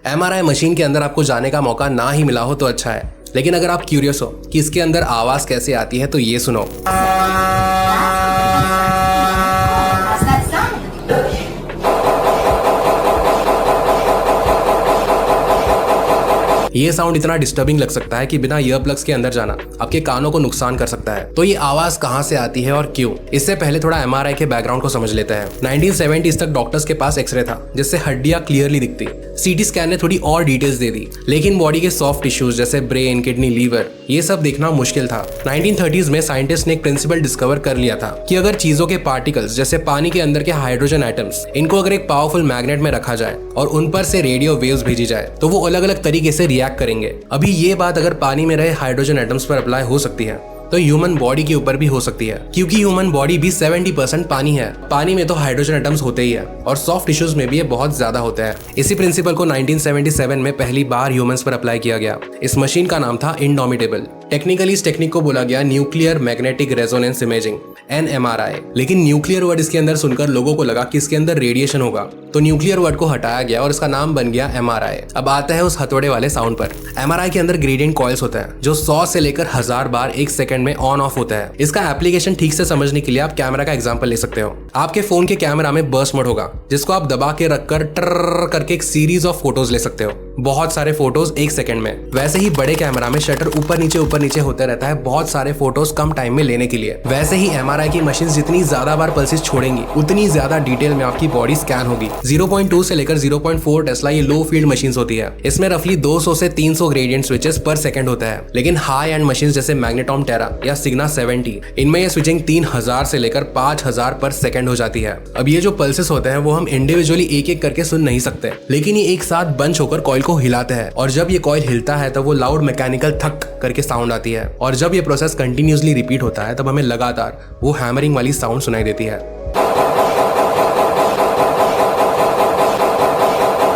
MRI machine के अंदर आपको जाने का मौका ना ही मिला हो तो अच्छा है, लेकिन अगर आप क्यूरियस हो कि इसके अंदर आवाज कैसे आती है तो ये सुनो। ये साउंड इतना डिस्टर्बिंग लग सकता है कि बिना ईयर प्लग्स के अंदर जाना आपके कानों को नुकसान कर सकता है। तो ये आवाज कहां से आती है और क्यों, इससे पहले थोड़ा MRI के बैकग्राउंड को समझ लेते हैं। 1970s तक डॉक्टर्स के पास एक्सरे था जिससे हड्डियां क्लियरली दिखती। CT स्कैन ने थोड़ी और डिटेल्स दे दी, लेकिन बॉडी के सॉफ्ट टिश्यूज जैसे ब्रेन, किडनी, लीवर, ये सब देखना मुश्किल था। 1930s में साइंटिस्ट ने एक प्रिंसिपल डिस्कवर कर लिया था कि अगर चीजों के पार्टिकल्स जैसे पानी के अंदर के हाइड्रोजन एटम्स, इनको अगर एक पावरफुल मैग्नेट में रखा जाए और उन पर से रेडियो वेव्स भेजी जाए तो वो अलग अलग तरीके से रिएक्ट करेंगे। अभी ये बात अगर पानी में रहे हाइड्रोजन एटम्स पर अप्लाई हो सकती है तो ह्यूमन बॉडी के ऊपर भी हो सकती है, क्योंकि ह्यूमन बॉडी भी 70% पानी है। पानी में तो हाइड्रोजन एटम्स होते ही है और सॉफ्ट टिश्यूज में भी ये बहुत ज्यादा होते हैं। इसी प्रिंसिपल को 1977 में पहली बार ह्यूमंस पर अप्लाई किया गया। इस मशीन का नाम था इंडोमिटेबल। टेक्निकली इस टेक्निक को बोला गया nuclear magnetic resonance imaging, NMRI। लेकिन न्यूक्लियर वर्ड इसके अंदर सुनकर लोगों को लगा कि इसके अंदर रेडिएशन होगा, तो न्यूक्लियर वर्ड को हटाया गया और इसका नाम बन गया MRI। अब आता है उस हथौड़े वाले साउंड पर। MRI के अंदर ग्रेडियंट कॉइल्स होता है जो 100 से लेकर 1000 बार एक सेकंड में ऑन ऑफ होता है। इसका एप्लीकेशन ठीक से समझने के लिए आप कैमरा का एग्जांपल ले सकते हो। आपके फोन के कैमरा में बर्स्ट मोड होगा जिसको आप दबा के रखकर ट्रर करके एक सीरीज ऑफ फोटोज ले सकते हो, बहुत सारे फोटोज एक सेकंड में। वैसे ही बड़े कैमरा में शटर ऊपर नीचे होते रहता है बहुत सारे फोटोज कम टाइम में लेने के लिए। वैसे ही MRI की मशीन जितनी ज्यादा बार पल्सेस छोड़ेंगी उतनी ज्यादा डिटेल में आपकी बॉडी स्कैन होगी। 0.2 से लेकर 0.4 टेस्ला ये लो फील्ड मशीन होती है। इसमें रफली 200 से 300 ग्रेडियंट स्विचेस पर सेकंड होता है। लेकिन हाई एंड मशीन जैसे मैग्नेटॉम टेरा या सिग्ना 70, इनमें ये स्विचिंग 3000 से लेकर 5000 पर सेकंड हो जाती है। अब ये जो पल्सेस होते हैं वो हम इंडिविजुअली एक एक करके सुन नहीं सकते, लेकिन ये एक साथ बंच होकर कॉइल को हिलाते हैं और जब ये कॉइल हिलता है तब वो लाउड मैकेनिकल थक करके साउंड आती है और जब ये प्रोसेस कंटिन्यूसली रिपीट होता है तब हमें लगातार वो हैमरिंग वाली साउंड सुनाई देती है।